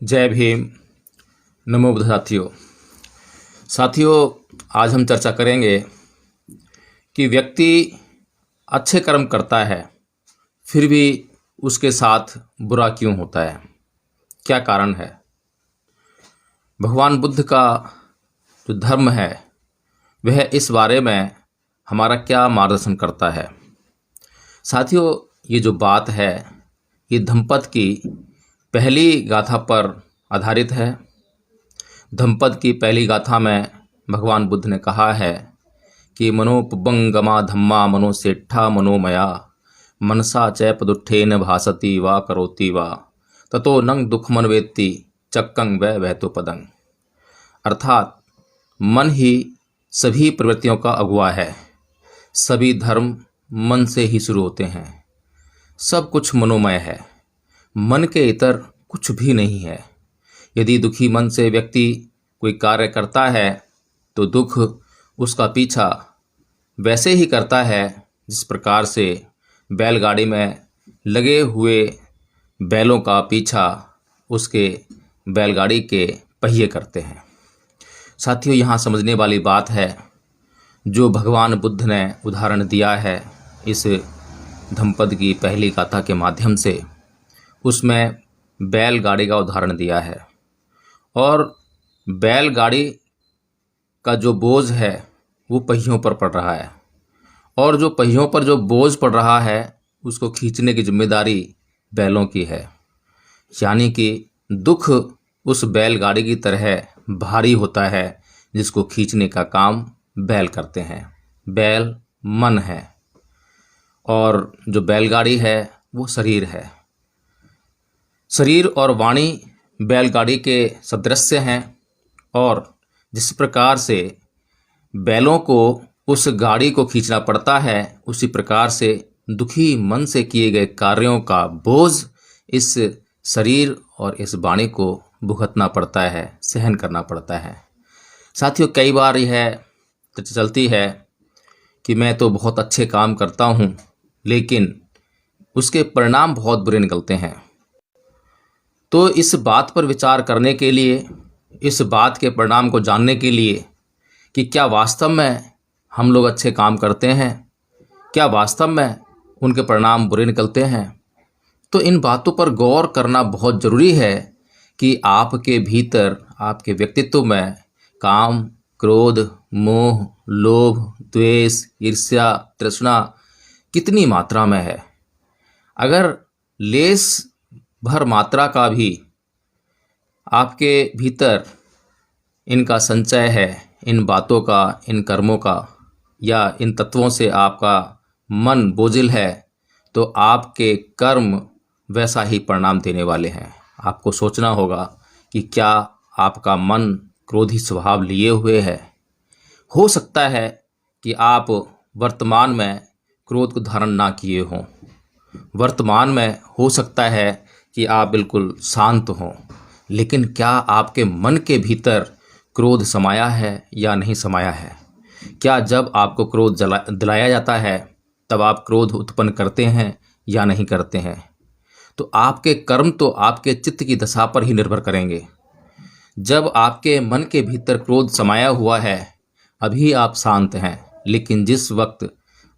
जय भीम। नमो बुद्ध। साथियों, आज हम चर्चा करेंगे कि व्यक्ति अच्छे कर्म करता है फिर भी उसके साथ बुरा क्यों होता है, क्या कारण है। भगवान बुद्ध का जो धर्म है वह इस बारे में हमारा क्या मार्गदर्शन करता है। साथियों, ये जो बात है ये धम्मपद की पहली गाथा पर आधारित है। धम्मपद की पहली गाथा में भगवान बुद्ध ने कहा है कि मनोपबंगमा धम्मा मनोसेठा मनोमया मनसा च पदुत्थेन भासति वा करोति वा ततो नंग दुखमन वेत्ति चक्कं वै वहतो पदं। अर्थात मन ही सभी प्रवृत्तियों का अगुआ है। सभी धर्म मन से ही शुरू होते हैं। सब कुछ मनोमय है। मन के इतर कुछ भी नहीं है। यदि दुखी मन से व्यक्ति कोई कार्य करता है तो दुख उसका पीछा वैसे ही करता है जिस प्रकार से बैलगाड़ी में लगे हुए बैलों का पीछा उसके बैलगाड़ी के पहिए करते हैं। साथियों, यहाँ समझने वाली बात है जो भगवान बुद्ध ने उदाहरण दिया है इस धम्मपद की पहली गाथा के माध्यम से, उसमें बैलगाड़ी का उदाहरण दिया है। और बैलगाड़ी का जो बोझ है वो पहियों पर पड़ रहा है, और जो पहियों पर जो बोझ पड़ रहा है उसको खींचने की जिम्मेदारी बैलों की है। यानी कि दुख उस बैलगाड़ी की तरह भारी होता है जिसको खींचने का काम बैल करते हैं। बैल मन है और जो बैलगाड़ी है वो शरीर है। शरीर और वाणी बैलगाड़ी के सदृश्य हैं, और जिस प्रकार से बैलों को उस गाड़ी को खींचना पड़ता है उसी प्रकार से दुखी मन से किए गए कार्यों का बोझ इस शरीर और इस वाणी को भुगतना पड़ता है, सहन करना पड़ता है। साथियों, कई बार यह चलती है कि मैं तो बहुत अच्छे काम करता हूँ लेकिन उसके परिणाम बहुत बुरे निकलते हैं। तो इस बात पर विचार करने के लिए, इस बात के परिणाम को जानने के लिए कि क्या वास्तव में हम लोग अच्छे काम करते हैं, क्या वास्तव में उनके परिणाम बुरे निकलते हैं, तो इन बातों पर गौर करना बहुत ज़रूरी है कि आपके भीतर, आपके व्यक्तित्व में काम, क्रोध, मोह, लोभ, द्वेष, ईर्ष्या, तृष्णा कितनी मात्रा में है। अगर लेस भर मात्रा का भी आपके भीतर इनका संचय है, इन बातों का, इन कर्मों का, या इन तत्वों से आपका मन बोझिल है, तो आपके कर्म वैसा ही परिणाम देने वाले हैं। आपको सोचना होगा कि क्या आपका मन क्रोधी स्वभाव लिए हुए है। हो सकता है कि आप वर्तमान में क्रोध को धारण ना किए हों। वर्तमान में हो सकता है कि आप बिल्कुल शांत हों, लेकिन क्या आपके मन के भीतर क्रोध समाया है या नहीं समाया है। क्या जब आपको क्रोध दिलाया जाता है तब आप क्रोध उत्पन्न करते हैं या नहीं करते हैं। तो आपके कर्म तो आपके चित्त की दशा पर ही निर्भर करेंगे। जब आपके मन के भीतर क्रोध समाया हुआ है अभी आप शांत हैं, लेकिन जिस वक्त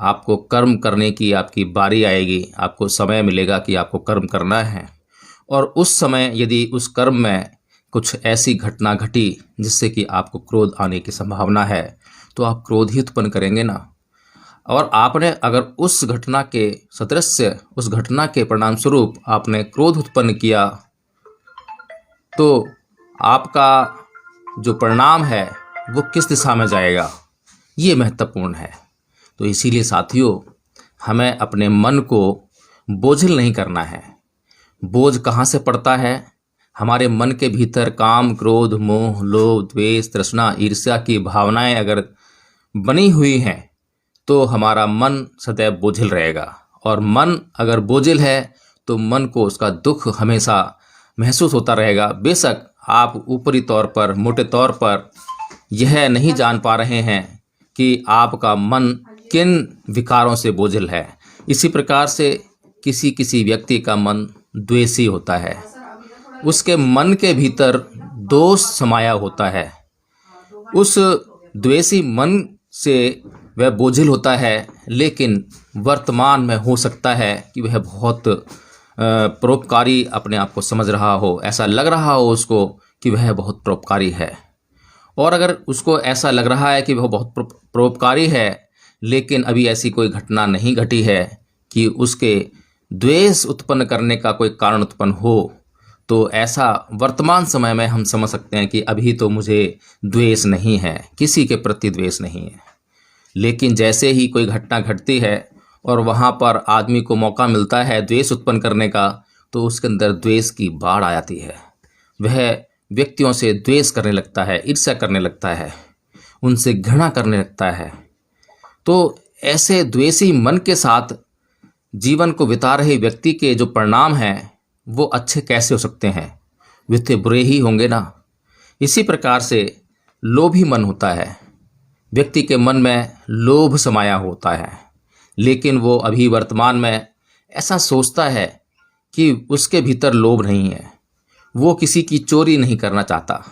आपको कर्म करने की आपकी बारी आएगी, आपको समय मिलेगा कि आपको कर्म करना है, और उस समय यदि उस कर्म में कुछ ऐसी घटना घटी जिससे कि आपको क्रोध आने की संभावना है तो आप क्रोध ही उत्पन्न करेंगे ना। और आपने अगर उस घटना के सदृश्य, उस घटना के परिणाम स्वरूप आपने क्रोध उत्पन्न किया तो आपका जो परिणाम है वो किस दिशा में जाएगा, ये महत्वपूर्ण है। तो इसीलिए साथियों, हमें अपने मन को बोझिल नहीं करना है। बोझ कहाँ से पड़ता है? हमारे मन के भीतर काम, क्रोध, मोह, लोभ, द्वेष, तृष्णा, ईर्ष्या की भावनाएं अगर बनी हुई हैं तो हमारा मन सदैव बोझिल रहेगा। और मन अगर बोझिल है तो मन को उसका दुख हमेशा महसूस होता रहेगा। बेशक आप ऊपरी तौर पर, मोटे तौर पर यह नहीं जान पा रहे हैं कि आपका मन किन विकारों से बोझिल है। इसी प्रकार से किसी किसी व्यक्ति का मन द्वेषी होता है, उसके मन के भीतर दोष समाया होता है। उस द्वेषी मन से वह बोझिल होता है, लेकिन वर्तमान में हो सकता है कि वह बहुत परोपकारी अपने आप को समझ रहा हो, ऐसा लग रहा हो उसको कि वह बहुत परोपकारी है। और अगर उसको ऐसा लग रहा है कि वह बहुत परोपकारी है, लेकिन अभी ऐसी कोई घटना नहीं घटी है कि उसके द्वेष उत्पन्न करने का कोई कारण उत्पन्न हो, तो ऐसा वर्तमान समय में हम समझ सकते हैं कि अभी तो मुझे द्वेष नहीं है, किसी के प्रति द्वेष नहीं है। लेकिन जैसे ही कोई घटना घटती है और वहाँ पर आदमी को मौका मिलता है द्वेष उत्पन्न करने का, तो उसके अंदर द्वेष की बाढ़ आ जाती है। वह व्यक्तियों से द्वेष करने लगता है, ईर्ष्या करने लगता है, उनसे घृणा करने लगता है। तो ऐसे द्वेषी मन के साथ जीवन को बिता रहे व्यक्ति के जो परिणाम हैं वो अच्छे कैसे हो सकते हैं? वे तो बुरे ही होंगे ना। इसी प्रकार से लोभी मन होता है। व्यक्ति के मन में लोभ समाया होता है, लेकिन वो अभी वर्तमान में ऐसा सोचता है कि उसके भीतर लोभ नहीं है। वो किसी की चोरी नहीं करना चाहता,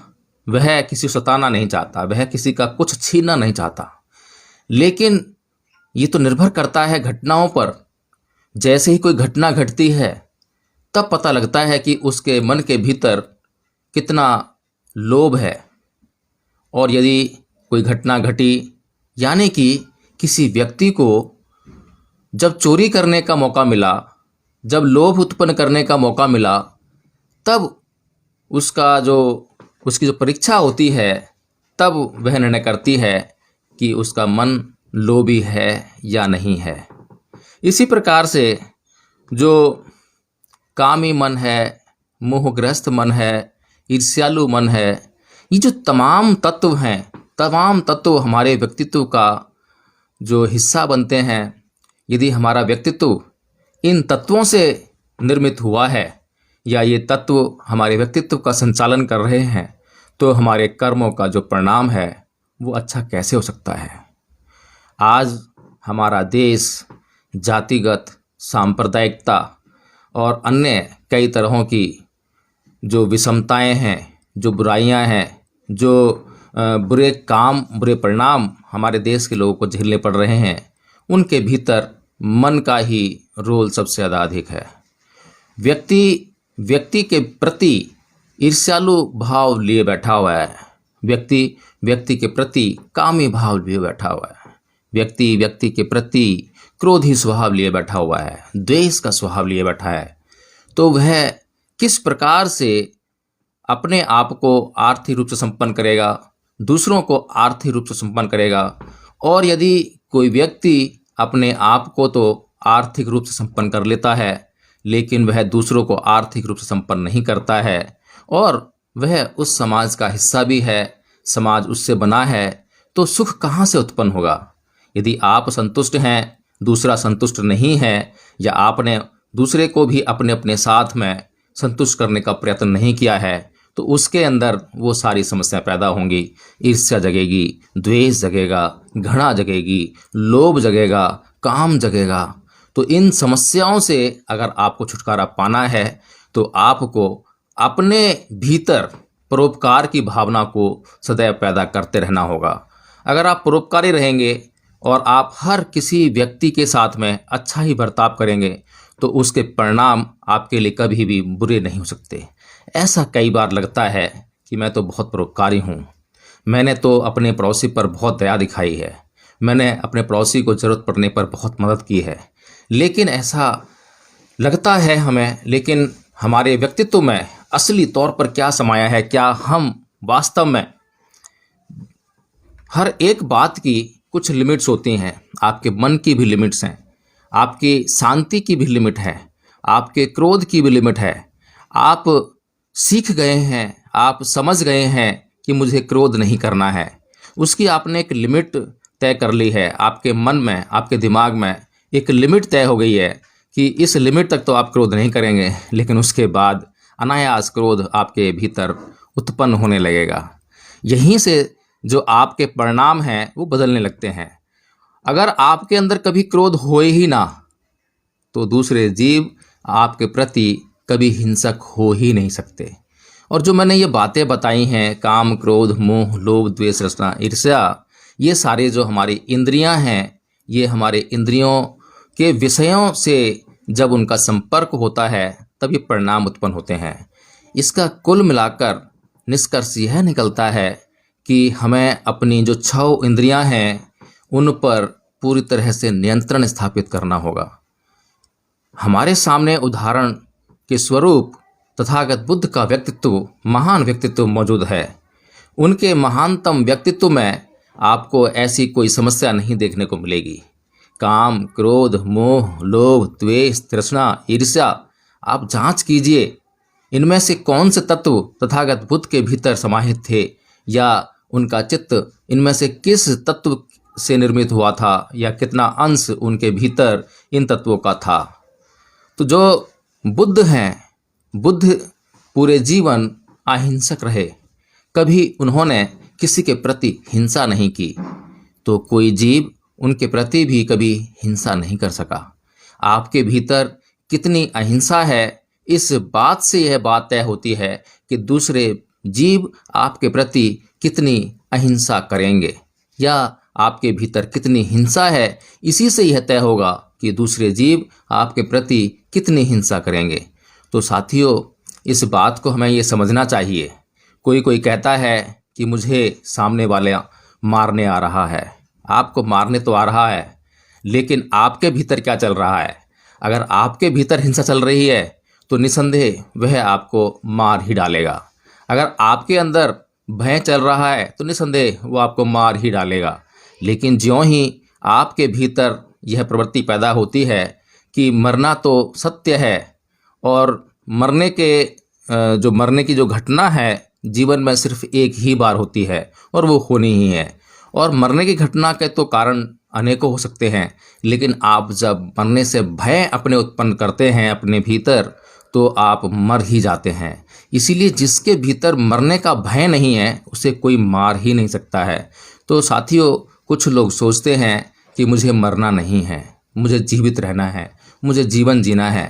वह किसी को सताना नहीं चाहता, वह किसी का कुछ छीनना नहीं चाहता। लेकिन ये तो निर्भर करता है घटनाओं पर। जैसे ही कोई घटना घटती है तब पता लगता है कि उसके मन के भीतर कितना लोभ है। और यदि कोई घटना घटी, यानी कि किसी व्यक्ति को जब चोरी करने का मौका मिला, जब लोभ उत्पन्न करने का मौका मिला, तब उसकी जो परीक्षा होती है, तब वह निर्णय करती है कि उसका मन लोभी है या नहीं है। इसी प्रकार से जो कामी मन है, मोहग्रस्त मन है, ईर्ष्यालु मन है, ये जो तमाम तत्व हैं, तमाम तत्व हमारे व्यक्तित्व का जो हिस्सा बनते हैं। यदि हमारा व्यक्तित्व इन तत्वों से निर्मित हुआ है या ये तत्व हमारे व्यक्तित्व का संचालन कर रहे हैं, तो हमारे कर्मों का जो परिणाम है वो अच्छा कैसे हो सकता है? आज हमारा देश जातिगत, सांप्रदायिकता और अन्य कई तरहों की जो विषमताएं हैं, जो बुराइयां हैं, जो बुरे काम, बुरे परिणाम हमारे देश के लोगों को झेलने पड़ रहे हैं, उनके भीतर मन का ही रोल सबसे ज़्यादा अधिक है। व्यक्ति के प्रति ईर्ष्यालु भाव लिए बैठा हुआ है। व्यक्ति के प्रति कामी भाव लिए बैठा हुआ है। व्यक्ति के प्रति क्रोधी स्वभाव लिए बैठा हुआ है, द्वेष का स्वभाव लिए बैठा है। तो वह किस प्रकार से अपने आप को आर्थिक रूप से संपन्न करेगा, दूसरों को आर्थिक रूप से संपन्न करेगा। और यदि कोई व्यक्ति अपने आप को तो आर्थिक रूप से संपन्न कर लेता है, लेकिन वह दूसरों को आर्थिक रूप से संपन्न नहीं करता है और वह उस समाज का हिस्सा भी है, समाज उससे बना है, तो सुख कहाँ से उत्पन्न होगा? यदि आप संतुष्ट हैं, दूसरा संतुष्ट नहीं है, या आपने दूसरे को भी अपने अपने साथ में संतुष्ट करने का प्रयत्न नहीं किया है, तो उसके अंदर वो सारी समस्याएं पैदा होंगी। ईर्ष्या जगेगी, द्वेष जगेगा, घृणा जगेगी, लोभ जगेगा, काम जगेगा। तो इन समस्याओं से अगर आपको छुटकारा पाना है, तो आपको अपने भीतर परोपकार की भावना को सदैव पैदा करते रहना होगा। अगर आप परोपकारी रहेंगे और आप हर किसी व्यक्ति के साथ में अच्छा ही बर्ताव करेंगे, तो उसके परिणाम आपके लिए कभी भी बुरे नहीं हो सकते। ऐसा कई बार लगता है कि मैं तो बहुत परोपकारी हूँ, मैंने तो अपने पड़ोसी पर बहुत दया दिखाई है, मैंने अपने पड़ोसी को ज़रूरत पड़ने पर बहुत मदद की है। लेकिन ऐसा लगता है हमें, लेकिन हमारे व्यक्तित्व में असली तौर पर क्या समाया है? क्या हम वास्तव में हर एक बात की कुछ लिमिट्स होती हैं? आपके मन की भी लिमिट्स हैं, आपकी शांति की भी लिमिट है, आपके क्रोध की भी लिमिट है। आप सीख गए हैं, आप समझ गए हैं कि मुझे क्रोध नहीं करना है, उसकी आपने एक लिमिट तय कर ली है। आपके मन में, आपके दिमाग में एक लिमिट तय हो गई है कि इस लिमिट तक तो आप क्रोध नहीं करेंगे, लेकिन उसके बाद अनायास क्रोध आपके भीतर उत्पन्न होने लगेगा। यहीं से जो आपके परिणाम हैं वो बदलने लगते हैं। अगर आपके अंदर कभी क्रोध होए ही ना, तो दूसरे जीव आपके प्रति कभी हिंसक हो ही नहीं सकते। और जो मैंने ये बातें बताई हैं, काम, क्रोध, मोह, लोभ, द्वेष, तृष्णा, ईर्ष्या, ये सारे जो हमारी इंद्रियां हैं, ये हमारे इंद्रियों के विषयों से जब उनका संपर्क होता है तब ये परिणाम उत्पन्न होते हैं। इसका कुल मिलाकर निष्कर्ष यह निकलता है कि हमें अपनी जो 6 इंद्रियां हैं उन पर पूरी तरह से नियंत्रण स्थापित करना होगा। हमारे सामने उदाहरण के स्वरूप तथागत बुद्ध का व्यक्तित्व, महान व्यक्तित्व मौजूद है। उनके महानतम व्यक्तित्व में आपको ऐसी कोई समस्या नहीं देखने को मिलेगी। काम, क्रोध, मोह, लोभ, द्वेष, तृष्णा, ईर्ष्या, आप जांच कीजिए इनमें से कौन से तत्व तथागत बुद्ध के भीतर समाहित थे, या उनका चित्त इनमें से किस तत्व से निर्मित हुआ था, या कितना अंश उनके भीतर इन तत्वों का था। तो जो बुद्ध हैं, बुद्ध पूरे जीवन अहिंसक रहे, कभी उन्होंने किसी के प्रति हिंसा नहीं की, तो कोई जीव उनके प्रति भी कभी हिंसा नहीं कर सका। आपके भीतर कितनी अहिंसा है, इस बात से यह बात तय होती है कि दूसरे जीव आपके प्रति कितनी अहिंसा करेंगे, या आपके भीतर कितनी हिंसा है, इसी से यह तय होगा कि दूसरे जीव आपके प्रति कितनी हिंसा करेंगे। तो साथियों, इस बात को हमें ये समझना चाहिए। कोई कहता है कि मुझे सामने वाले मारने आ रहा है। आपको मारने तो आ रहा है, लेकिन आपके भीतर क्या चल रहा है? अगर आपके भीतर हिंसा चल रही है तो निसंदेह वह आपको मार ही डालेगा। अगर आपके अंदर भय चल रहा है तो निसंदेह वो आपको मार ही डालेगा। लेकिन ज्यों ही आपके भीतर यह प्रवृत्ति पैदा होती है कि मरना तो सत्य है, और मरने की जो घटना है जीवन में सिर्फ एक ही बार होती है और वो होनी ही है, और मरने की घटना के तो कारण अनेकों हो सकते हैं, लेकिन आप जब मरने से भय अपने उत्पन्न करते हैं अपने भीतर, तो आप मर ही जाते हैं। इसीलिए जिसके भीतर मरने का भय नहीं है उसे कोई मार ही नहीं सकता है। तो साथियों, कुछ लोग सोचते हैं कि मुझे मरना नहीं है, मुझे जीवित रहना है, मुझे जीवन जीना है,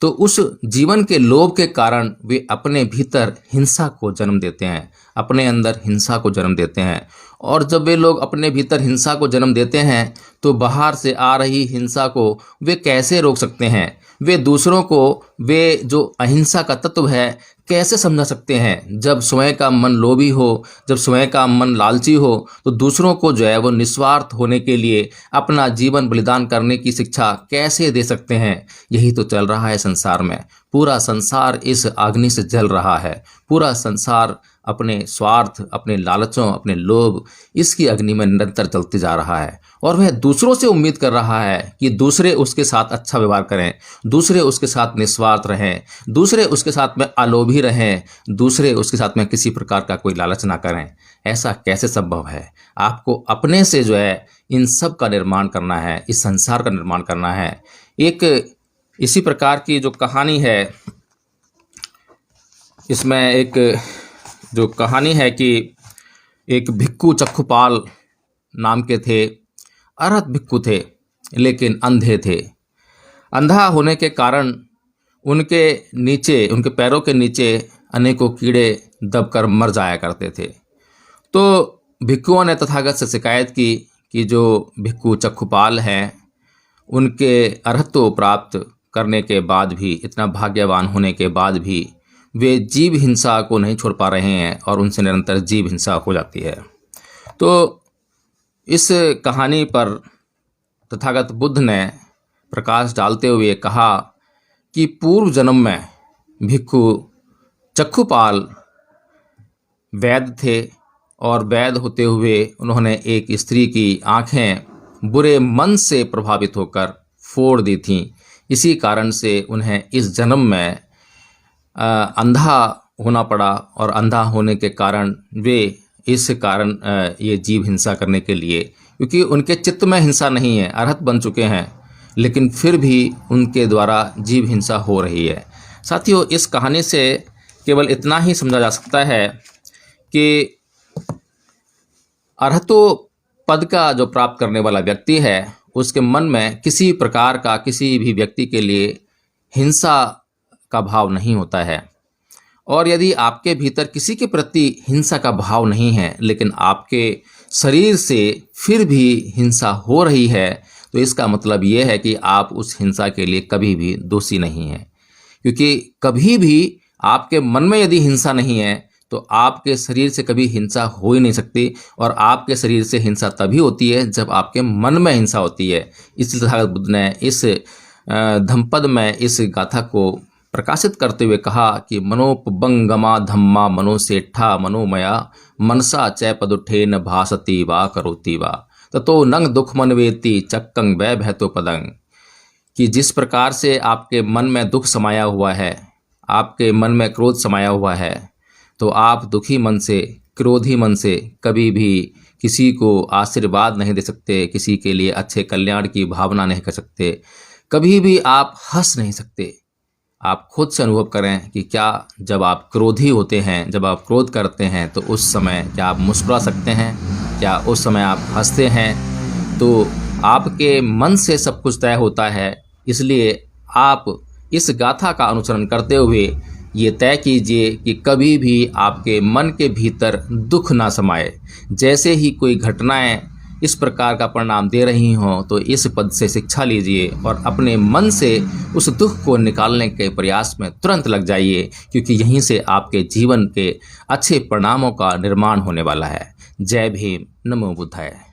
तो उस जीवन के लोभ के कारण वे अपने भीतर हिंसा को जन्म देते हैं, अपने अंदर हिंसा को जन्म देते हैं। और जब वे लोग अपने भीतर हिंसा को जन्म देते हैं तो बाहर से आ रही हिंसा को वे कैसे रोक सकते हैं? वे दूसरों को वे जो अहिंसा का तत्व है कैसे समझा सकते हैं? जब स्वयं का मन लोभी हो, जब स्वयं का मन लालची हो, तो दूसरों को जो है वो निस्वार्थ होने के लिए अपना जीवन बलिदान करने की शिक्षा कैसे दे सकते हैं? यही तो चल रहा है संसार में। पूरा संसार इस अग्नि से जल रहा है। पूरा संसार अपने स्वार्थ, अपने लालचों, अपने लोभ, इसकी अग्नि में निरंतर जलते जा रहा है, और वह दूसरों से उम्मीद कर रहा है कि दूसरे उसके साथ अच्छा व्यवहार करें, दूसरे उसके साथ निस्वार्थ रहें, दूसरे उसके साथ में अलोभी रहें, दूसरे उसके साथ में किसी प्रकार का कोई लालच ना करें। ऐसा कैसे संभव है? आपको अपने से जो है इन सब का निर्माण करना है, इस संसार का निर्माण करना है। एक इसी प्रकार की जो कहानी है, इसमें एक जो कहानी है कि एक भिक्खु चक्षुपाल नाम के थे। अरहत भिक्खु थे, लेकिन अंधे थे। अंधा होने के कारण उनके नीचे, उनके पैरों के नीचे अनेकों कीड़े दबकर मर जाया करते थे। तो भिक्खुओं ने तथागत से शिकायत की कि जो भिक्खु चक्षुपाल हैं, उनके अरहत्व प्राप्त करने के बाद भी, इतना भाग्यवान होने के बाद भी वे जीव हिंसा को नहीं छोड़ पा रहे हैं और उनसे निरंतर जीव हिंसा हो जाती है। तो इस कहानी पर तथागत बुद्ध ने प्रकाश डालते हुए कहा कि पूर्व जन्म में भिक्खु चक्षुपाल वैद्य थे, और वैद्य होते हुए उन्होंने एक स्त्री की आंखें बुरे मन से प्रभावित होकर फोड़ दी थीं। इसी कारण से उन्हें इस जन्म में अंधा होना पड़ा, और अंधा होने के कारण वे इस कारण ये जीव हिंसा करने के लिए, क्योंकि उनके चित्त में हिंसा नहीं है, अरहत बन चुके हैं, लेकिन फिर भी उनके द्वारा जीव हिंसा हो रही है। साथियों, इस कहानी से केवल इतना ही समझा जा सकता है कि अरहतो पद का जो प्राप्त करने वाला व्यक्ति है, उसके मन में किसी प्रकार का, किसी भी व्यक्ति के लिए हिंसा का भाव नहीं होता है। और यदि आपके भीतर किसी के प्रति हिंसा का भाव नहीं है, लेकिन आपके शरीर से फिर भी हिंसा हो रही है, तो इसका मतलब ये है कि आप उस हिंसा के लिए कभी भी दोषी नहीं हैं। क्योंकि कभी भी आपके मन में यदि हिंसा नहीं है तो आपके शरीर से कभी हिंसा हो ही नहीं सकती। और आपके शरीर से हिंसा तभी होती है जब आपके मन में हिंसा होती है। इसलिए तथागत बुद्ध ने इस धम्पद में इस गाथा को प्रकाशित करते हुए कहा कि मनोपबंगमा धम्मा मनोसेठा मनोमया मनसा च पदुठेन भासति वा करोति वा ततो नंग दुख मनवेति चक्कंग वै भैतो पदंग। कि जिस प्रकार से आपके मन में दुख समाया हुआ है, आपके मन में क्रोध समाया हुआ है, तो आप दुखी मन से, क्रोधी मन से कभी भी किसी को आशीर्वाद नहीं दे सकते, किसी के लिए अच्छे कल्याण की भावना नहीं कर सकते, कभी भी आप हंस नहीं सकते। आप खुद से अनुभव करें कि क्या जब आप क्रोधी होते हैं, जब आप क्रोध करते हैं, तो उस समय क्या आप मुस्कुरा सकते हैं? क्या उस समय आप हंसते हैं? तो आपके मन से सब कुछ तय होता है। इसलिए आप इस गाथा का अनुसरण करते हुए ये तय कीजिए कि कभी भी आपके मन के भीतर दुख ना समाए। जैसे ही कोई घटनाएं इस प्रकार का परिणाम दे रही हों, तो इस पद से शिक्षा लीजिए और अपने मन से उस दुख को निकालने के प्रयास में तुरंत लग जाइए, क्योंकि यहीं से आपके जीवन के अच्छे परिणामों का निर्माण होने वाला है। जय भीम, नमो बुद्धाय।